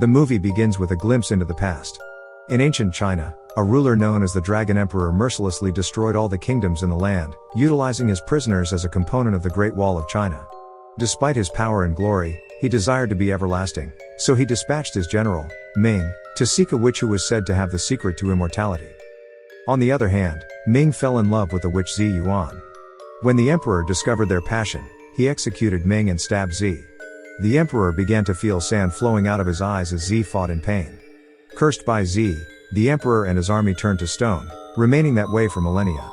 The movie begins with a glimpse into the past. In ancient China, a ruler known as the Dragon Emperor mercilessly destroyed all the kingdoms in the land, utilizing his prisoners as a component of the Great Wall of China. Despite his power and glory, he desired to be everlasting, so he dispatched his general, Ming, to seek a witch who was said to have the secret to immortality. On the other hand, Ming fell in love with the witch Zi Yuan. When the emperor discovered their passion, he executed Ming and stabbed Zi. The emperor began to feel sand flowing out of his eyes as Zi fought in pain. Cursed by Zi, the emperor and his army turned to stone, remaining that way for millennia.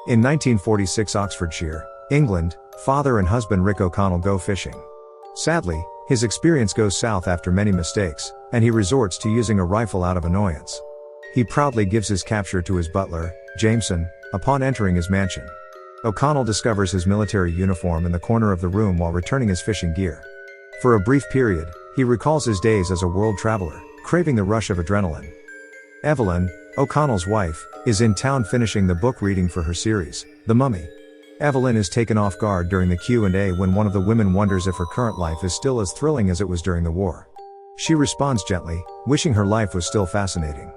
In 1946 Oxfordshire, England, father and husband Rick O'Connell go fishing. Sadly, his experience goes south after many mistakes, and he resorts to using a rifle out of annoyance. He proudly gives his capture to his butler, Jameson, upon entering his mansion. O'Connell discovers his military uniform in the corner of the room while returning his fishing gear. For a brief period, he recalls his days as a world traveler, craving the rush of adrenaline. Evelyn, O'Connell's wife, is in town finishing the book reading for her series, The Mummy. Evelyn is taken off guard during the Q&A when one of the women wonders if her current life is still as thrilling as it was during the war. She responds gently, wishing her life was still fascinating.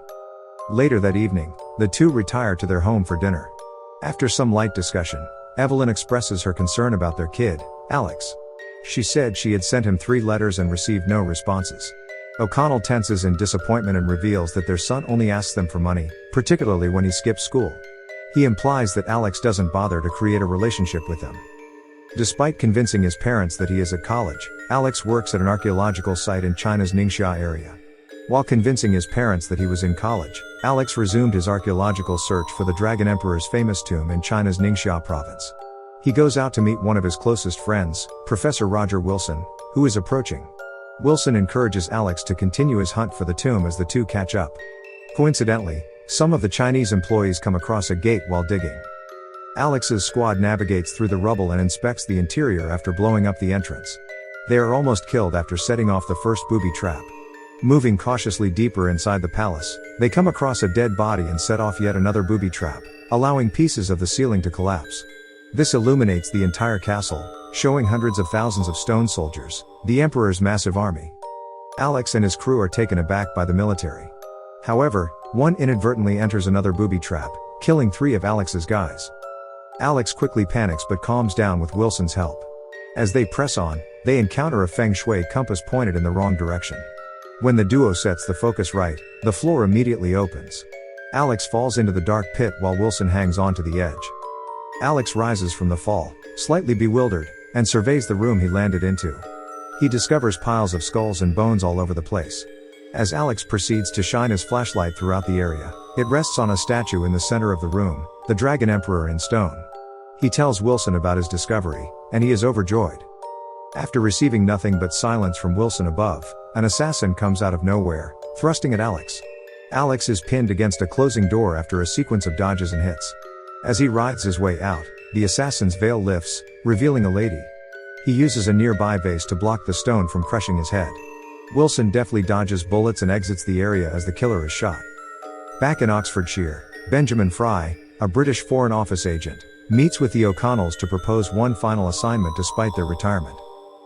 Later that evening, the two retire to their home for dinner. After some light discussion, Evelyn expresses her concern about their kid, Alex. She said she had sent him 3 letters and received no responses. O'Connell tenses in disappointment and reveals that their son only asks them for money, particularly when he skips school. He implies that Alex doesn't bother to create a relationship with them. Despite convincing his parents that he is at college, Alex works at an archaeological site in China's Ningxia area. While convincing his parents that he was in college, Alex resumed his archaeological search for the Dragon Emperor's famous tomb in China's Ningxia province. He goes out to meet one of his closest friends, Professor Roger Wilson, who is approaching. Wilson encourages Alex to continue his hunt for the tomb as the two catch up. Coincidentally, some of the Chinese employees come across a gate while digging. Alex's squad navigates through the rubble and inspects the interior after blowing up the entrance. They are almost killed after setting off the first booby trap. Moving cautiously deeper inside the palace, they come across a dead body and set off yet another booby trap, allowing pieces of the ceiling to collapse. This illuminates the entire castle, showing hundreds of thousands of stone soldiers, the emperor's massive army. Alex and his crew are taken aback by the military. However, one inadvertently enters another booby trap, killing 3 of Alex's guys. Alex quickly panics but calms down with Wilson's help. As they press on, they encounter a feng shui compass pointed in the wrong direction. When the duo sets the focus right, the floor immediately opens. Alex falls into the dark pit while Wilson hangs on to the edge. Alex rises from the fall, slightly bewildered, and surveys the room he landed into. He discovers piles of skulls and bones all over the place. As Alex proceeds to shine his flashlight throughout the area, it rests on a statue in the center of the room, the Dragon Emperor in stone. He tells Wilson about his discovery, and he is overjoyed. After receiving nothing but silence from Wilson above, an assassin comes out of nowhere, thrusting at Alex. Alex is pinned against a closing door after a sequence of dodges and hits. As he writhes his way out, the assassin's veil lifts, revealing a lady. He uses a nearby vase to block the stone from crushing his head. Wilson deftly dodges bullets and exits the area as the killer is shot. Back in Oxfordshire, Benjamin Fry, a British Foreign Office agent, meets with the O'Connells to propose one final assignment despite their retirement.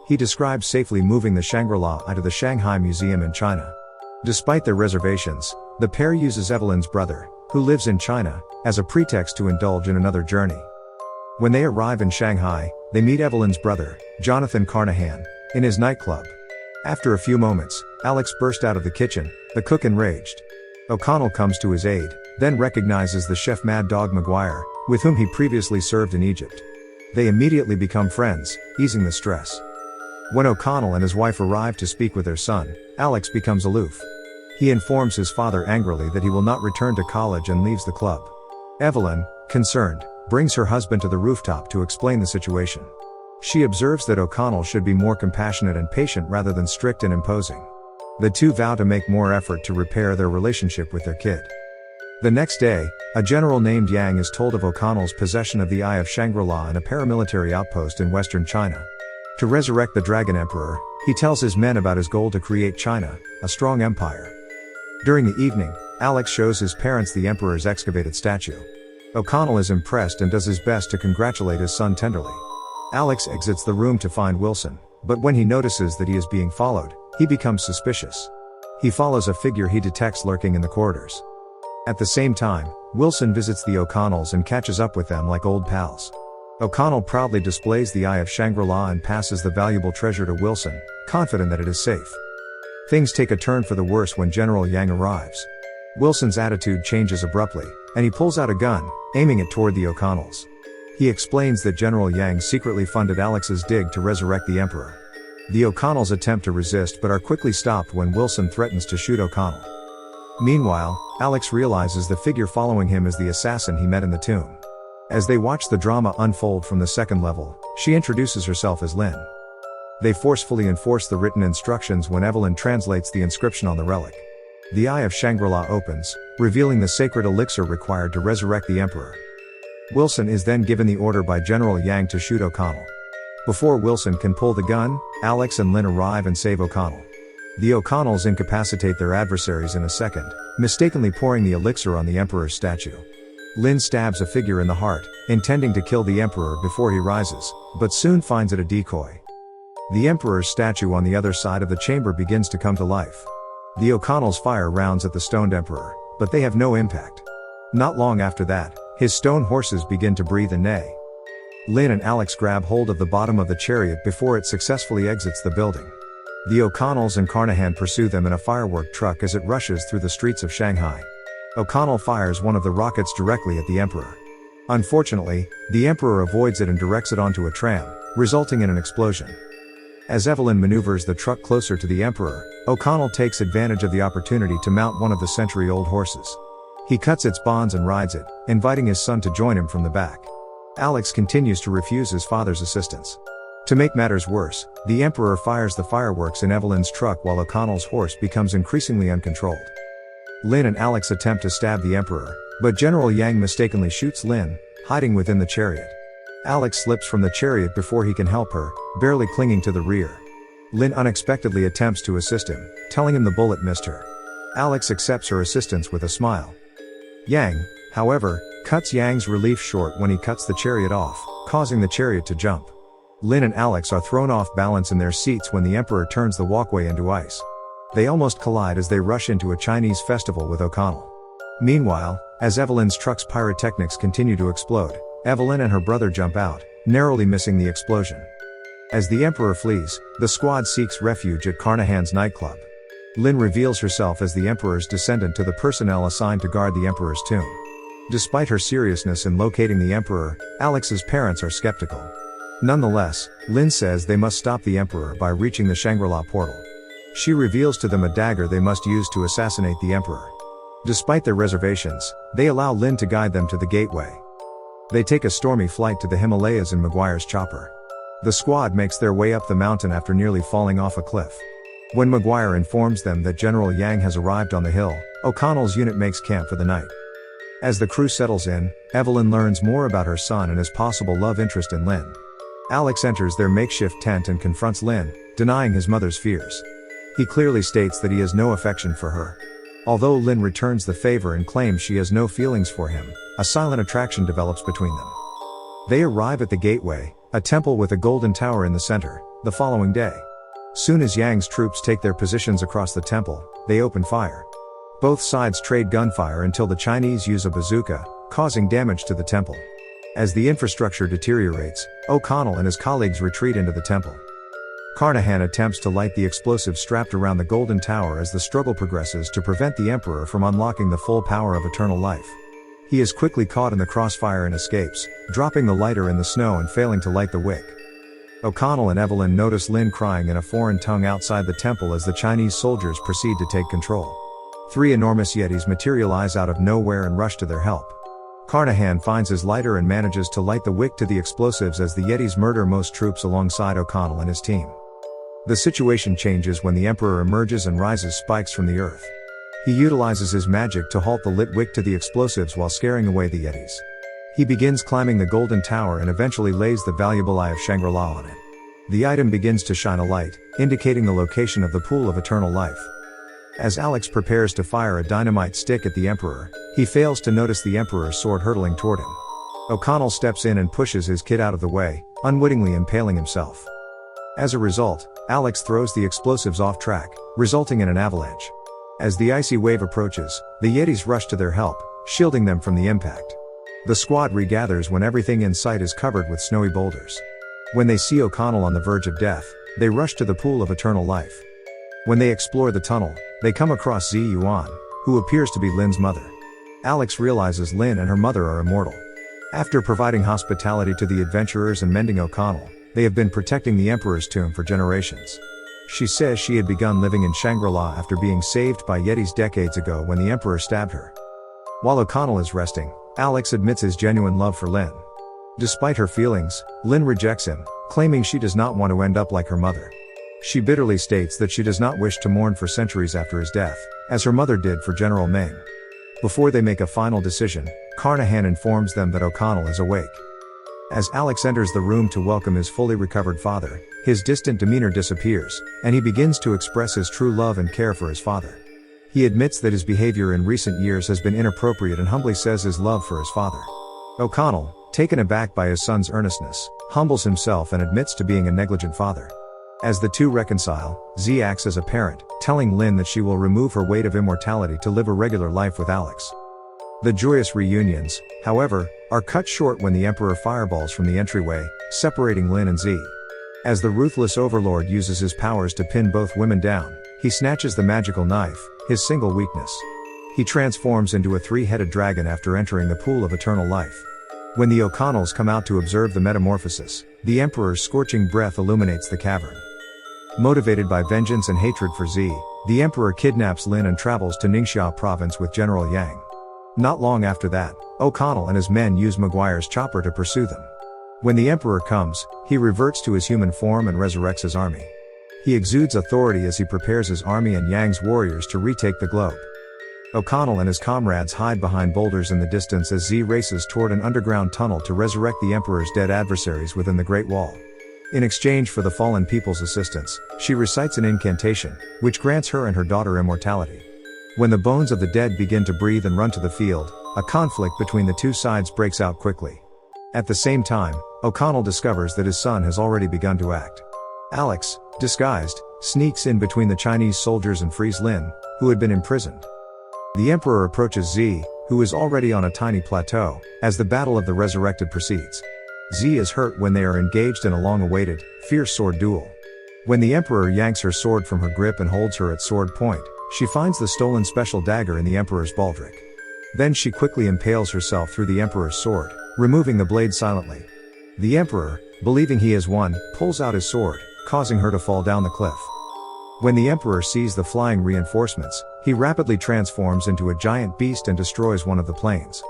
He describes safely moving the Shangri-La to the Shanghai Museum in China. Despite their reservations, the pair uses Evelyn's brother, who lives in China, as a pretext to indulge in another journey. When they arrive in Shanghai, they meet Evelyn's brother, Jonathan Carnahan, in his nightclub. After a few moments, Alex burst out of the kitchen, the cook enraged. O'Connell comes to his aid, then recognizes the chef Mad Dog Maguire, with whom he previously served in Egypt. They immediately become friends, easing the stress. When O'Connell and his wife arrive to speak with their son, Alex becomes aloof. He informs his father angrily that he will not return to college and leaves the club. Evelyn, concerned, brings her husband to the rooftop to explain the situation. She observes that O'Connell should be more compassionate and patient rather than strict and imposing. The two vow to make more effort to repair their relationship with their kid. The next day, a general named Yang is told of O'Connell's possession of the Eye of Shangri-La and a paramilitary outpost in western China. To resurrect the Dragon Emperor, he tells his men about his goal to create China, a strong empire. During the evening, Alex shows his parents the Emperor's excavated statue. O'Connell is impressed and does his best to congratulate his son tenderly. Alex exits the room to find Wilson, but when he notices that he is being followed, he becomes suspicious. He follows a figure he detects lurking in the corridors. At the same time, Wilson visits the O'Connells and catches up with them like old pals. O'Connell proudly displays the Eye of Shangri-La and passes the valuable treasure to Wilson, confident that it is safe. Things take a turn for the worse when General Yang arrives. Wilson's attitude changes abruptly, and he pulls out a gun, aiming it toward the O'Connells. He explains that General Yang secretly funded Alex's dig to resurrect the Emperor. The O'Connells attempt to resist but are quickly stopped when Wilson threatens to shoot O'Connell. Meanwhile, Alex realizes the figure following him is the assassin he met in the tomb. As they watch the drama unfold from the second level, she introduces herself as Lin. They forcefully enforce the written instructions when Evelyn translates the inscription on the relic. The Eye of Shangri-La opens, revealing the sacred elixir required to resurrect the Emperor. Wilson is then given the order by General Yang to shoot O'Connell. Before Wilson can pull the gun, Alex and Lin arrive and save O'Connell. The O'Connells incapacitate their adversaries in a second, mistakenly pouring the elixir on the Emperor's statue. Lin stabs a figure in the heart, intending to kill the Emperor before he rises, but soon finds it a decoy. The Emperor's statue on the other side of the chamber begins to come to life. The O'Connells fire rounds at the stoned Emperor, but they have no impact. Not long after that, his stone horses begin to breathe and neigh. Lin and Alex grab hold of the bottom of the chariot before it successfully exits the building. The O'Connells and Carnahan pursue them in a firework truck as it rushes through the streets of Shanghai. O'Connell fires one of the rockets directly at the Emperor. Unfortunately, the Emperor avoids it and directs it onto a tram, resulting in an explosion. As Evelyn maneuvers the truck closer to the Emperor, O'Connell takes advantage of the opportunity to mount one of the century-old horses. He cuts its bonds and rides it, inviting his son to join him from the back. Alex continues to refuse his father's assistance. To make matters worse, the Emperor fires the fireworks in Evelyn's truck while O'Connell's horse becomes increasingly uncontrolled. Lin and Alex attempt to stab the Emperor, but General Yang mistakenly shoots Lin, hiding within the chariot. Alex slips from the chariot before he can help her, barely clinging to the rear. Lin unexpectedly attempts to assist him, telling him the bullet missed her. Alex accepts her assistance with a smile. Yang, however, cuts Yang's relief short when he cuts the chariot off, causing the chariot to jump. Lin and Alex are thrown off balance in their seats when the Emperor turns the walkway into ice. They almost collide as they rush into a Chinese festival with O'Connell. Meanwhile, as Evelyn's truck's pyrotechnics continue to explode, Evelyn and her brother jump out, narrowly missing the explosion. As the Emperor flees, the squad seeks refuge at Carnahan's nightclub. Lin reveals herself as the Emperor's descendant to the personnel assigned to guard the Emperor's tomb. Despite her seriousness in locating the Emperor, Alex's parents are skeptical. Nonetheless, Lin says they must stop the Emperor by reaching the Shangri-La portal. She reveals to them a dagger they must use to assassinate the Emperor. Despite their reservations, they allow Lin to guide them to the gateway. They take a stormy flight to the Himalayas in Maguire's chopper. The squad makes their way up the mountain after nearly falling off a cliff. When Maguire informs them that General Yang has arrived on the hill, O'Connell's unit makes camp for the night. As the crew settles in, Evelyn learns more about her son and his possible love interest in Lin. Alex enters their makeshift tent and confronts Lin, denying his mother's fears. He clearly states that he has no affection for her. Although Lin returns the favor and claims she has no feelings for him, a silent attraction develops between them. They arrive at the gateway, a temple with a golden tower in the center, the following day. Soon as Yang's troops take their positions across the temple, they open fire. Both sides trade gunfire until the Chinese use a bazooka, causing damage to the temple. As the infrastructure deteriorates, O'Connell and his colleagues retreat into the temple. Carnahan attempts to light the explosive strapped around the golden tower as the struggle progresses to prevent the Emperor from unlocking the full power of eternal life. He is quickly caught in the crossfire and escapes, dropping the lighter in the snow and failing to light the wick. O'Connell and Evelyn notice Lin crying in a foreign tongue outside the temple as the Chinese soldiers proceed to take control. 3 enormous Yetis materialize out of nowhere and rush to their help. Carnahan finds his lighter and manages to light the wick to the explosives as the Yetis murder most troops alongside O'Connell and his team. The situation changes when the Emperor emerges and rises spikes from the earth. He utilizes his magic to halt the lit wick to the explosives while scaring away the Yetis. He begins climbing the golden tower and eventually lays the valuable Eye of Shangri-La on it. The item begins to shine a light, indicating the location of the pool of eternal life. As Alex prepares to fire a dynamite stick at the Emperor, he fails to notice the Emperor's sword hurtling toward him. O'Connell steps in and pushes his kid out of the way, unwittingly impaling himself. As a result, Alex throws the explosives off track, resulting in an avalanche. As the icy wave approaches, the Yetis rush to their help, shielding them from the impact. The squad regathers when everything in sight is covered with snowy boulders. When they see O'Connell on the verge of death, they rush to the pool of eternal life. When they explore the tunnel, they come across Zi Yuan, who appears to be Lin's mother. Alex realizes Lin and her mother are immortal. After providing hospitality to the adventurers and mending O'Connell, they have been protecting the Emperor's tomb for generations. She says she had begun living in Shangri-La after being saved by Yetis decades ago when the Emperor stabbed her. While O'Connell is resting, Alex admits his genuine love for Lin. Despite her feelings, Lin rejects him, claiming she does not want to end up like her mother. She bitterly states that she does not wish to mourn for centuries after his death, as her mother did for General Ming. Before they make a final decision, Carnahan informs them that O'Connell is awake. As Alex enters the room to welcome his fully recovered father, his distant demeanor disappears, and he begins to express his true love and care for his father. He admits that his behavior in recent years has been inappropriate and humbly says his love for his father. O'Connell, taken aback by his son's earnestness, humbles himself and admits to being a negligent father. As the two reconcile, Zi acts as a parent, telling Lin that she will remove her weight of immortality to live a regular life with Alex. The joyous reunions, however, are cut short when the Emperor fireballs from the entryway, separating Lin and Zi. As the ruthless overlord uses his powers to pin both women down, he snatches the magical knife, his single weakness. He transforms into a three-headed dragon after entering the pool of eternal life. When the O'Connells come out to observe the metamorphosis, the Emperor's scorching breath illuminates the cavern. Motivated by vengeance and hatred for Zi, the Emperor kidnaps Lin and travels to Ningxia province with General Yang. Not long after that, O'Connell and his men use Maguire's chopper to pursue them. When the Emperor comes, he reverts to his human form and resurrects his army. He exudes authority as he prepares his army and Yang's warriors to retake the globe. O'Connell and his comrades hide behind boulders in the distance as Zi races toward an underground tunnel to resurrect the Emperor's dead adversaries within the Great Wall. In exchange for the fallen people's assistance, she recites an incantation, which grants her and her daughter immortality. When the bones of the dead begin to breathe and run to the field, a conflict between the two sides breaks out quickly. At the same time, O'Connell discovers that his son has already begun to act. Alex, disguised, sneaks in between the Chinese soldiers and frees Lin, who had been imprisoned. The Emperor approaches Zi, who is already on a tiny plateau, as the Battle of the Resurrected proceeds. Zi is hurt when they are engaged in a long-awaited, fierce sword duel. When the Emperor yanks her sword from her grip and holds her at sword point, she finds the stolen special dagger in the Emperor's baldric. Then she quickly impales herself through the Emperor's sword, removing the blade silently. The Emperor, believing he has won, pulls out his sword, causing her to fall down the cliff. When the Emperor sees the flying reinforcements, he rapidly transforms into a giant beast and destroys one of the planes.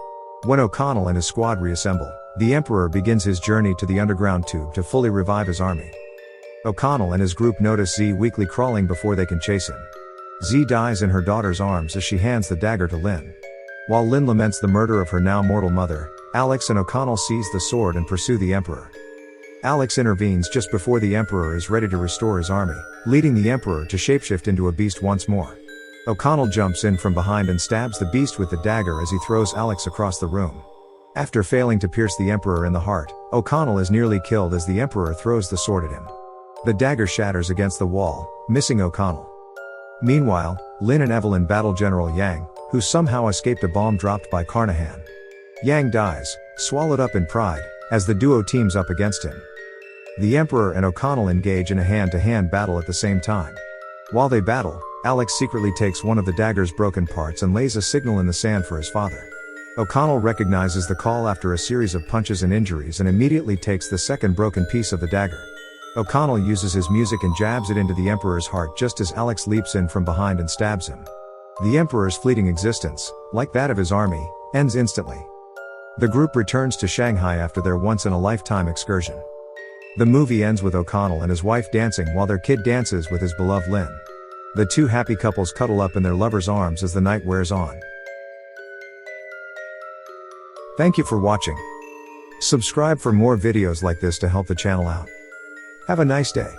When O'Connell and his squad reassemble, the Emperor begins his journey to the underground tube to fully revive his army. O'Connell and his group notice Zi weakly crawling before they can chase him. Zi dies in her daughter's arms as she hands the dagger to Lin. While Lin laments the murder of her now mortal mother, Alex and O'Connell seize the sword and pursue the Emperor. Alex intervenes just before the Emperor is ready to restore his army, leading the Emperor to shapeshift into a beast once more. O'Connell jumps in from behind and stabs the beast with the dagger as he throws Alex across the room. After failing to pierce the Emperor in the heart, O'Connell is nearly killed as the Emperor throws the sword at him. The dagger shatters against the wall, missing O'Connell. Meanwhile, Lin and Evelyn battle General Yang, who somehow escaped a bomb dropped by Carnahan. Yang dies, swallowed up in pride, as the duo teams up against him. The Emperor and O'Connell engage in a hand-to-hand battle at the same time. While they battle, Alex secretly takes one of the dagger's broken parts and lays a signal in the sand for his father. O'Connell recognizes the call after a series of punches and injuries and immediately takes the second broken piece of the dagger. O'Connell uses his music and jabs it into the Emperor's heart just as Alex leaps in from behind and stabs him. The Emperor's fleeting existence, like that of his army, ends instantly. The group returns to Shanghai after their once-in-a-lifetime excursion. The movie ends with O'Connell and his wife dancing while their kid dances with his beloved Lin. The two happy couples cuddle up in their lovers' arms as the night wears on. Thank you for watching. Subscribe for more videos like this to help the channel out. Have a nice day.